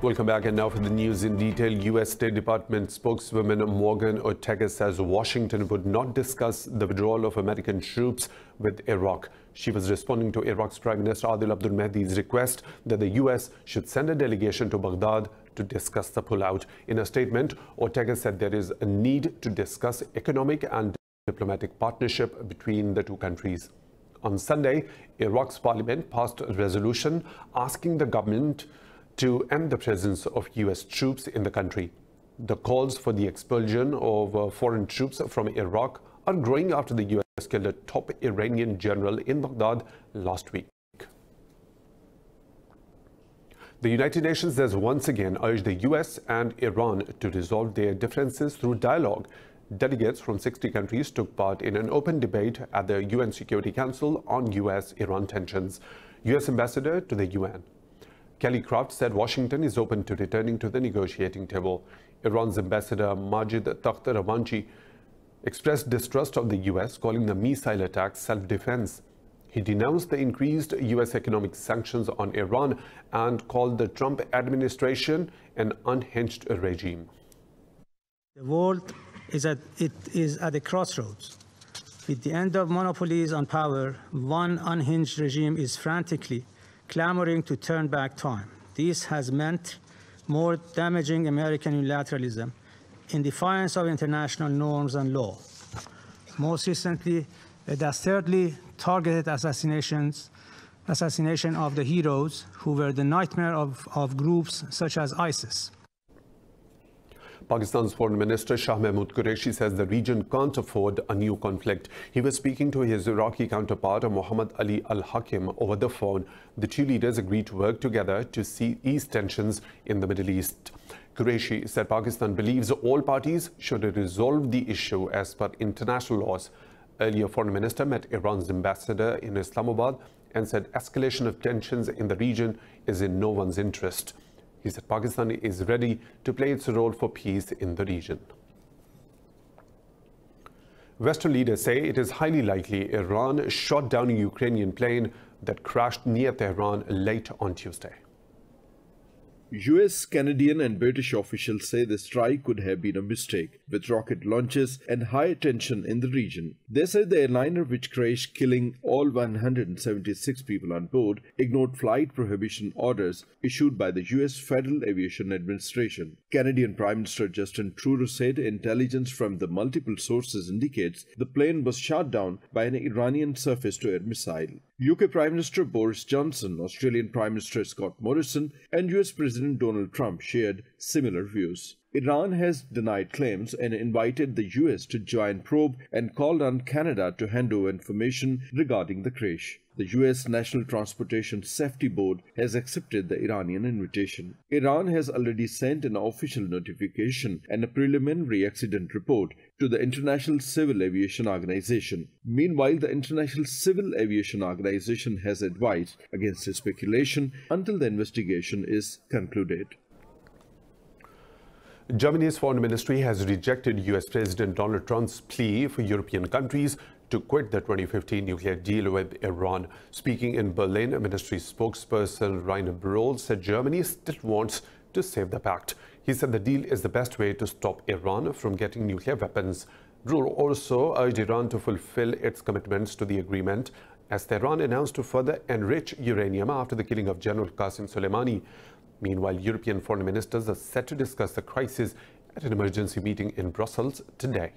Welcome back, and now for the news in detail. U.S. State Department spokeswoman Morgan Ortega says Washington would not discuss the withdrawal of American troops with Iraq. She was responding to Iraq's Prime Minister Adil Abdul Mahdi's request that the U.S. should send a delegation to Baghdad to discuss the pullout. In a statement, Ortega said there is a need to discuss economic and diplomatic partnership between the two countries. On Sunday, Iraq's parliament passed a resolution asking the government to end the presence of U.S. troops in the country. The calls for the expulsion of foreign troops from Iraq are growing after the U.S. killed a top Iranian general in Baghdad last week. The United Nations has once again urged the U.S. and Iran to resolve their differences through dialogue. Delegates from 60 countries took part in an open debate at the UN Security Council on U.S.-Iran tensions. U.S. Ambassador to the UN Kelly Craft said Washington is open to returning to the negotiating table. Iran's ambassador Majid Takhtravanchi expressed distrust of the U.S., calling the missile attacks self-defense. He denounced the increased U.S. economic sanctions on Iran and called the Trump administration an unhinged regime. The world is at a crossroads. With the end of monopolies on power, one unhinged regime is frantically clamoring to turn back time. This has meant more damaging American unilateralism in defiance of international norms and law. Most recently, a dastardly targeted assassination of the heroes who were the nightmare of groups such as ISIS. Pakistan's Foreign Minister Shah Mahmood Qureshi says the region can't afford a new conflict. He was speaking to his Iraqi counterpart Muhammad Ali al-Hakim over the phone. The two leaders agreed to work together to ease tensions in the Middle East. Qureshi said Pakistan believes all parties should resolve the issue as per international laws. Earlier, Foreign Minister met Iran's ambassador in Islamabad and said escalation of tensions in the region is in no one's interest. He said Pakistan is ready to play its role for peace in the region. Western leaders say it is highly likely Iran shot down a Ukrainian plane that crashed near Tehran late on Tuesday. US, Canadian and British officials say the strike could have been a mistake, with rocket launches and high tension in the region. They said the airliner, which crashed killing all 176 people on board, ignored flight prohibition orders issued by the US Federal Aviation Administration. Canadian Prime Minister Justin Trudeau said intelligence from the multiple sources indicates the plane was shot down by an Iranian surface-to-air missile. UK Prime Minister Boris Johnson, Australian Prime Minister Scott Morrison and US President Donald Trump shared similar views. Iran has denied claims and invited the US to join probe and called on Canada to hand over information regarding the crash. The US National Transportation Safety Board has accepted the Iranian invitation. Iran has already sent an official notification and a preliminary accident report to the International Civil Aviation Organization. Meanwhile, the International Civil Aviation Organization has advised against speculation until the investigation is concluded. Germany's foreign ministry has rejected US President Donald Trump's plea for European countries to quit the 2015 nuclear deal with Iran. Speaking in Berlin, ministry spokesperson Rainer Brohl said Germany still wants to save the pact. He said the deal is the best way to stop Iran from getting nuclear weapons. Brohl also urged Iran to fulfill its commitments to the agreement, as Tehran announced to further enrich uranium after the killing of General Qasem Soleimani. Meanwhile, European foreign ministers are set to discuss the crisis at an emergency meeting in Brussels today.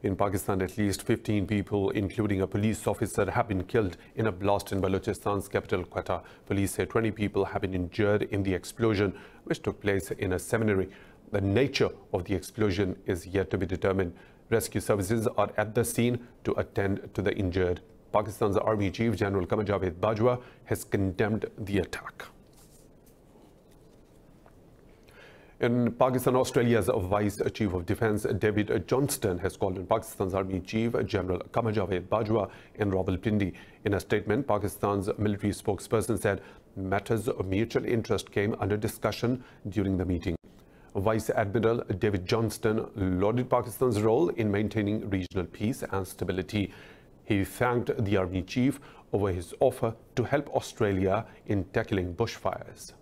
In Pakistan, at least 15 people, including a police officer, have been killed in a blast in Balochistan's capital, Quetta. Police say 20 people have been injured in the explosion, which took place in a seminary. The nature of the explosion is yet to be determined. Rescue services are at the scene to attend to the injured. Pakistan's Army Chief General Qamar Javed Bajwa has condemned the attack. In Pakistan, Australia's Vice Chief of Defence David Johnston has called on Pakistan's Army Chief General Qamar Javed Bajwa in Rawalpindi. In a statement, Pakistan's military spokesperson said matters of mutual interest came under discussion during the meeting. Vice Admiral David Johnston lauded Pakistan's role in maintaining regional peace and stability. He thanked the Army Chief over his offer to help Australia in tackling bushfires.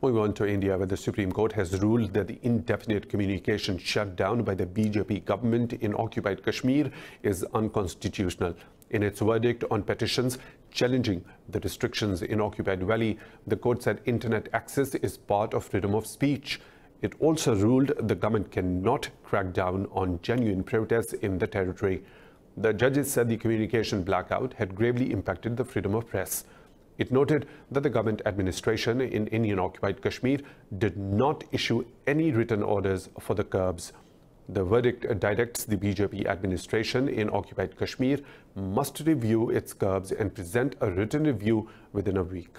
Moving on to India, where the Supreme Court has ruled that the indefinite communication shutdown by the BJP government in occupied Kashmir is unconstitutional. In its verdict on petitions challenging the restrictions in occupied valley, the court said internet access is part of freedom of speech. It also ruled the government cannot crack down on genuine protests in the territory. The judges said the communication blackout had gravely impacted the freedom of press. It noted that the government administration in Indian-occupied Kashmir did not issue any written orders for the curbs. The verdict directs the BJP administration in occupied Kashmir must review its curbs and present a written review within a week.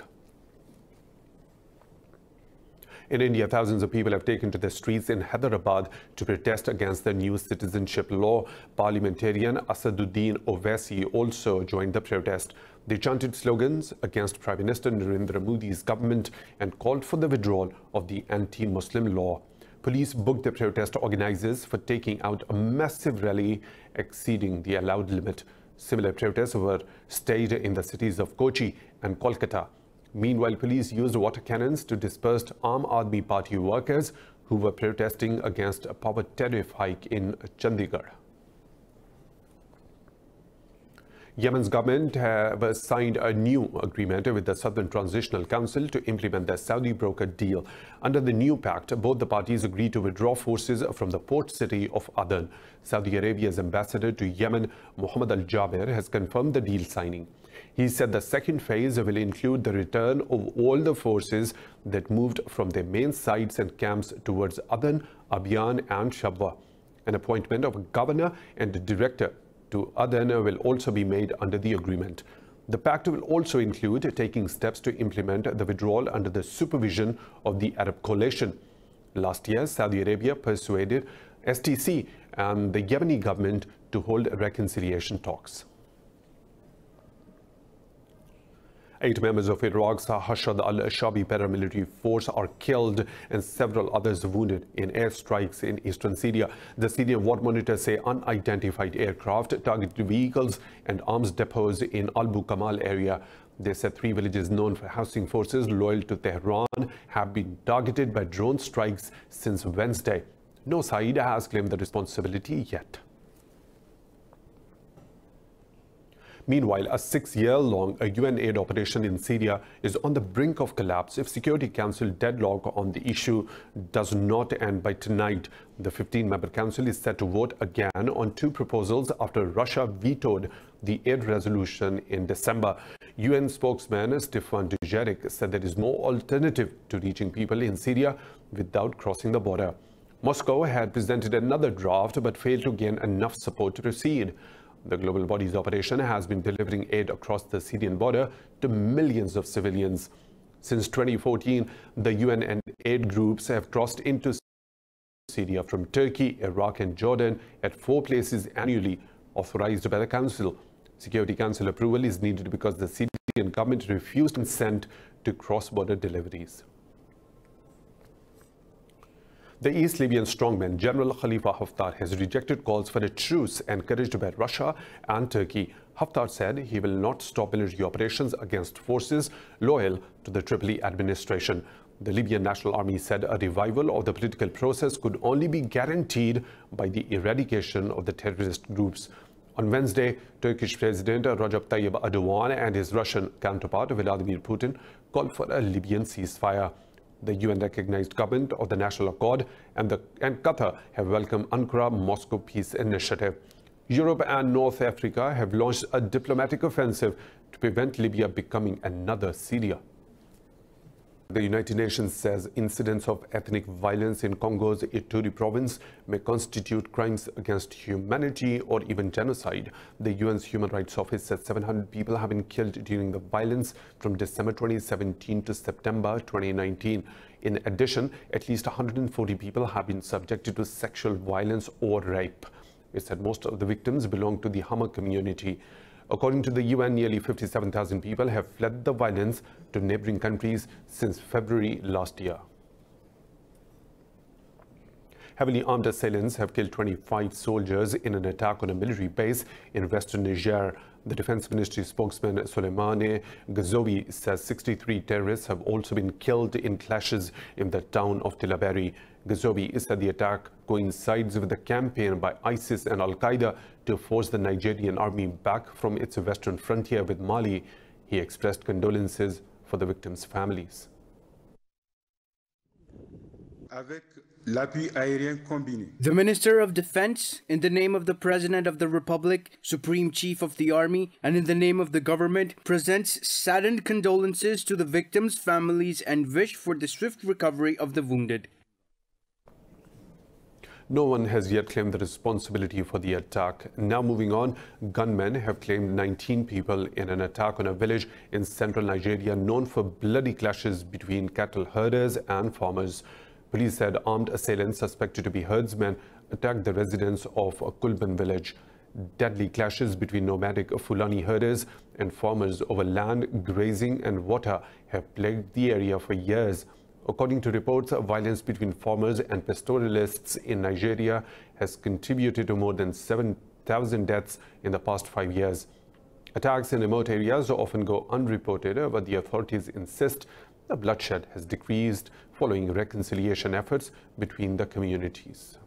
In India, thousands of people have taken to the streets in Hyderabad to protest against the new citizenship law. Parliamentarian Asaduddin Owaisi also joined the protest. They chanted slogans against Prime Minister Narendra Modi's government and called for the withdrawal of the anti-Muslim law. Police booked the protest organizers for taking out a massive rally exceeding the allowed limit. Similar protests were staged in the cities of Kochi and Kolkata. Meanwhile, police used water cannons to disperse Aam Aadmi Party workers who were protesting against a power tariff hike in Chandigarh. Yemen's government have signed a new agreement with the Southern Transitional Council to implement the Saudi brokered deal. Under the new pact, both the parties agreed to withdraw forces from the port city of Aden. Saudi Arabia's ambassador to Yemen, Mohammed Al-Jaber, has confirmed the deal signing. He said the second phase will include the return of all the forces that moved from their main sites and camps towards Aden, Abyan and Shabwa. An appointment of a governor and a director to Aden will also be made under the agreement. The pact will also include taking steps to implement the withdrawal under the supervision of the Arab coalition. Last year, Saudi Arabia persuaded STC and the Yemeni government to hold reconciliation talks. 8 members of Iraq's Hashad al-Shabi paramilitary force are killed and several others wounded in airstrikes in eastern Syria. The Syrian war monitors say unidentified aircraft targeted vehicles and arms depots in Al-Bu Kamal area. They said 3 villages known for housing forces loyal to Tehran have been targeted by drone strikes since Wednesday. No side has claimed the responsibility yet. Meanwhile, a 6-year-long UN aid operation in Syria is on the brink of collapse if Security Council deadlock on the issue does not end by tonight. The 15-member council is set to vote again on 2 proposals after Russia vetoed the aid resolution in December. UN spokesman Stefan Dujarric said there is no alternative to reaching people in Syria without crossing the border. Moscow had presented another draft but failed to gain enough support to proceed. The global body's operation has been delivering aid across the Syrian border to millions of civilians. Since 2014, the UN and aid groups have crossed into Syria from Turkey, Iraq and Jordan at 4 places annually authorized by the Council. Security Council approval is needed because the Syrian government refused consent to cross-border deliveries. The East Libyan strongman General Halifa Haftar has rejected calls for a truce encouraged by Russia and Turkey. Haftar said he will not stop military operations against forces loyal to the Tripoli administration. The Libyan National Army said a revival of the political process could only be guaranteed by the eradication of the terrorist groups. On Wednesday, Turkish President Recep Tayyip Erdogan and his Russian counterpart Vladimir Putin called for a Libyan ceasefire. The UN-recognized government of the National Accord and Qatar have welcomed Ankara-Moscow peace initiative. Europe and North Africa have launched a diplomatic offensive to prevent Libya becoming another Syria. The United Nations says incidents of ethnic violence in Congo's Ituri province may constitute crimes against humanity or even genocide. The UN's Human Rights Office says 700 people have been killed during the violence from December 2017 to September 2019. In addition, at least 140 people have been subjected to sexual violence or rape. It said most of the victims belong to the Hama community. According to the UN, nearly 57,000 people have fled the violence to neighboring countries since February last year. Heavily armed assailants have killed 25 soldiers in an attack on a military base in western Niger. The Defense Ministry spokesman Soleimani Ghazovi says 63 terrorists have also been killed in clashes in the town of Tillaberi. Ghazovi said the attack coincides with the campaign by ISIS and Al-Qaeda to force the Nigerian army back from its western frontier with Mali. He expressed condolences for the victims' families. The Minister of Defense, in the name of the President of the Republic, Supreme Chief of the Army, and in the name of the government, presents saddened condolences to the victims' families and wish for the swift recovery of the wounded. No one has yet claimed the responsibility for the attack. Now moving on, gunmen have claimed 19 people in an attack on a village in central Nigeria known for bloody clashes between cattle herders and farmers. Police said armed assailants suspected to be herdsmen attacked the residents of a Gunmen village. Deadly clashes between nomadic Fulani herders and farmers over land, grazing and water have plagued the area for years. According to reports, violence between farmers and pastoralists in Nigeria has contributed to more than 7,000 deaths in the past 5 years. Attacks in remote areas often go unreported, but the authorities insist the bloodshed has decreased following reconciliation efforts between the communities.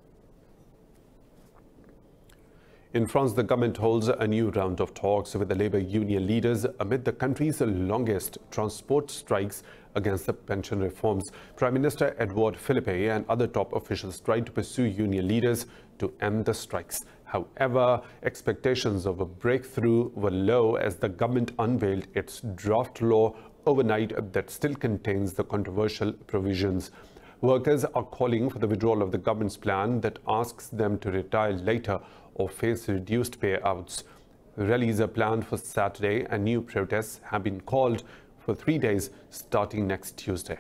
In France, the government holds a new round of talks with the labor union leaders amid the country's longest transport strikes against the pension reforms. Prime Minister Edouard Philippe and other top officials tried to pursue union leaders to end the strikes. However, expectations of a breakthrough were low as the government unveiled its draft law overnight that still contains the controversial provisions. Workers are calling for the withdrawal of the government's plan that asks them to retire later or face reduced payouts. Rallies are planned for Saturday and new protests have been called for 3 days starting next Tuesday.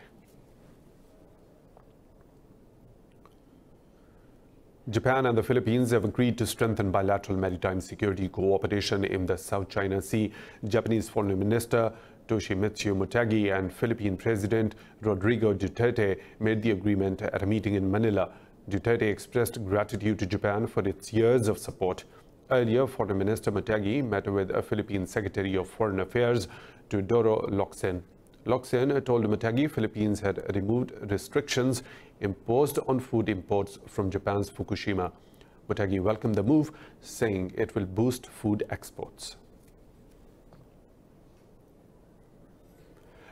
Japan and the Philippines have agreed to strengthen bilateral maritime security cooperation in the South China Sea. Japanese Foreign Minister Toshimitsu Motegi and Philippine President Rodrigo Duterte made the agreement at a meeting in Manila. Duterte expressed gratitude to Japan for its years of support. Earlier, Foreign Minister Motegi met with a Philippine Secretary of Foreign Affairs, Teodoro Locsin. Locsin told Motegi Philippines had removed restrictions imposed on food imports from Japan's Fukushima. Motegi welcomed the move, saying it will boost food exports.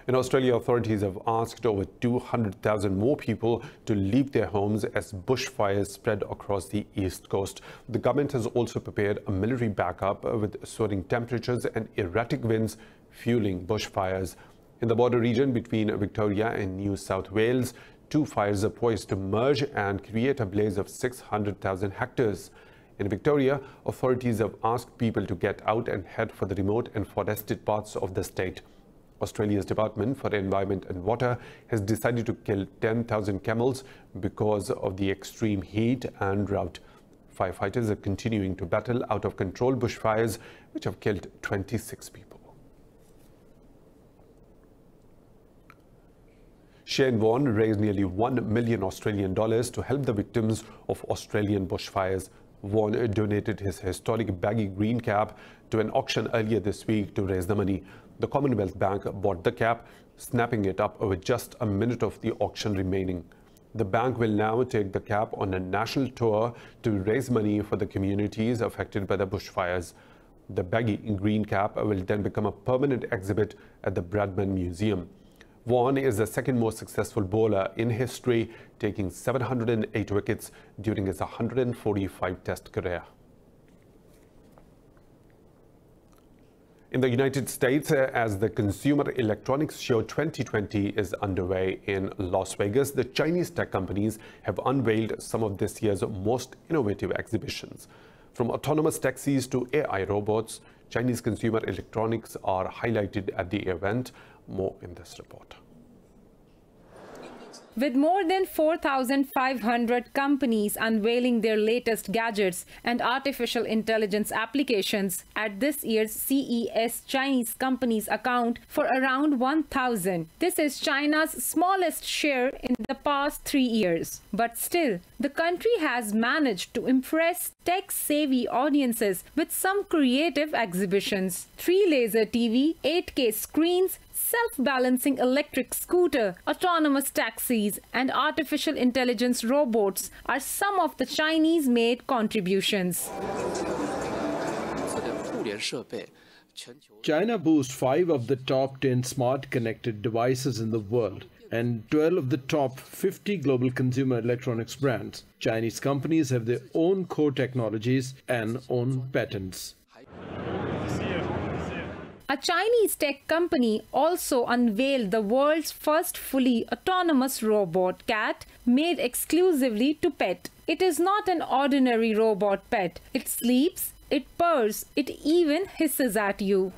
In Australia, authorities have asked over 200,000 more people to leave their homes as bushfires spread across the east coast. The government has also prepared a military backup with soaring temperatures and erratic winds fueling bushfires. In the border region between Victoria and New South Wales, 2 fires are poised to merge and create a blaze of 600,000 hectares. In Victoria, authorities have asked people to get out and head for the remote and forested parts of the state. Australia's Department for Environment and Water has decided to kill 10,000 camels because of the extreme heat and drought. Firefighters are continuing to battle out of control bushfires, which have killed 26 people. Shane Warne raised nearly $1 million Australian to help the victims of Australian bushfires. Warne donated his historic baggy green cap to an auction earlier this week to raise the money. The Commonwealth Bank bought the cap, snapping it up with just a minute of the auction remaining. The bank will now take the cap on a national tour to raise money for the communities affected by the bushfires. The baggy green cap will then become a permanent exhibit at the Bradman Museum. Warne is the second most successful bowler in history, taking 708 wickets during his 145-test career. In the United States, as the Consumer Electronics Show 2020 is underway in Las Vegas, the Chinese tech companies have unveiled some of this year's most innovative exhibitions. From autonomous taxis to AI robots, Chinese consumer electronics are highlighted at the event. More in this report. With more than 4,500 companies unveiling their latest gadgets and artificial intelligence applications at this year's CES, Chinese companies account for around 1,000. This is China's smallest share in the past 3 years. But still, the country has managed to impress tech-savvy audiences with some creative exhibitions. 3-laser TV, 8K screens, self-balancing electric scooter, autonomous taxis, and artificial intelligence robots are some of the Chinese-made contributions. China boasts 5 of the top 10 smart connected devices in the world and 12 of the top 50 global consumer electronics brands. Chinese companies have their own core technologies and own patents. A Chinese tech company also unveiled the world's first fully autonomous robot cat made exclusively to pet. It is not an ordinary robot pet. It sleeps, it purrs, it even hisses at you.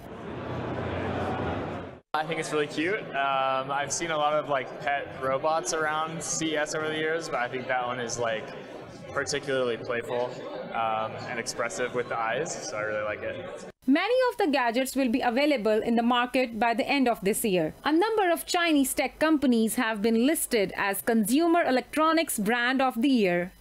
I think it's really cute. I've seen a lot of pet robots around CES over the years, but I think that one is particularly playful and expressive with the eyes, so I really like it. Many of the gadgets will be available in the market by the end of this year. A number of Chinese tech companies have been listed as Consumer Electronics Brand of the Year.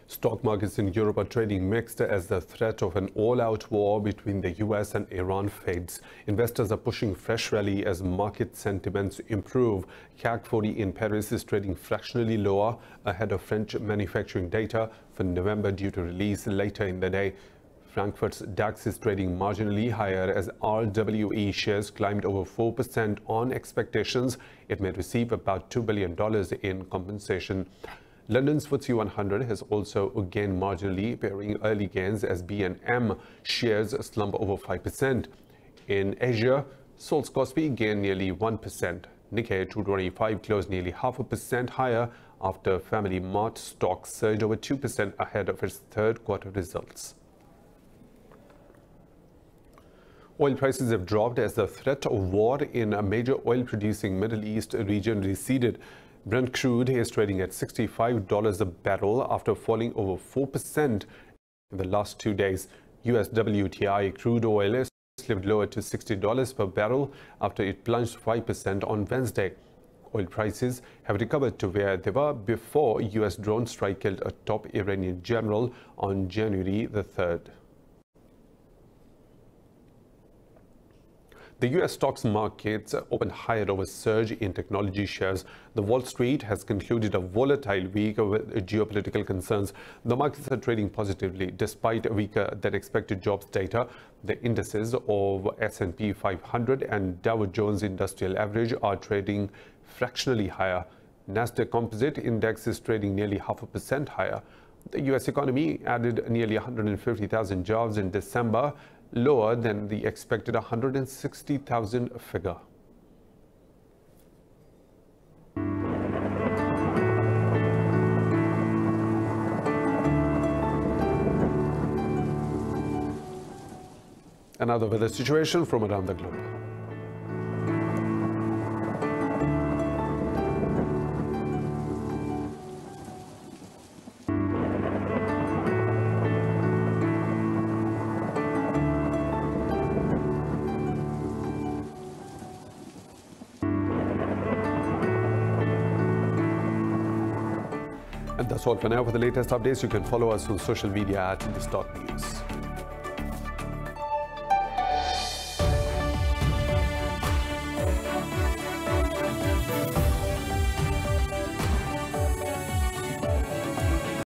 Stock markets in Europe are trading mixed as the threat of an all-out war between the US and Iran fades. Investors are pushing fresh rally as market sentiments improve. CAC 40 in Paris is trading fractionally lower ahead of French manufacturing data for November due to release later in the day. Frankfurt's DAX is trading marginally higher as RWE shares climbed over 4% on expectations it may receive about $2 billion in compensation. London's FTSE 100 has also gained marginally, pairing early gains as B&M shares slump over 5%. In Asia, Seoul's Kospi gained nearly 1%. Nikkei 225 closed nearly 0.5% higher after Family Mart stock surged over 2% ahead of its third quarter results. Oil prices have dropped as the threat of war in a major oil-producing Middle East region receded. Brent crude is trading at $65 a barrel after falling over 4% in the last 2 days. US WTI crude oil slipped lower to $60 per barrel after it plunged 5% on Wednesday. Oil prices have recovered to where they were before US drone strike killed a top Iranian general on January the 3rd. The U.S. stocks markets opened higher over surge in technology shares. The Wall Street has concluded a volatile week with geopolitical concerns. The markets are trading positively despite weaker than expected jobs data. The indices of S&P 500 and Dow Jones Industrial Average are trading fractionally higher. Nasdaq Composite Index is trading nearly 0.5% higher. The U.S. economy added nearly 150,000 jobs in December, lower than the expected 160,000 figure. Another weather situation from around the globe. And that's all for now. For the latest updates, you can follow us on social media at Indus News.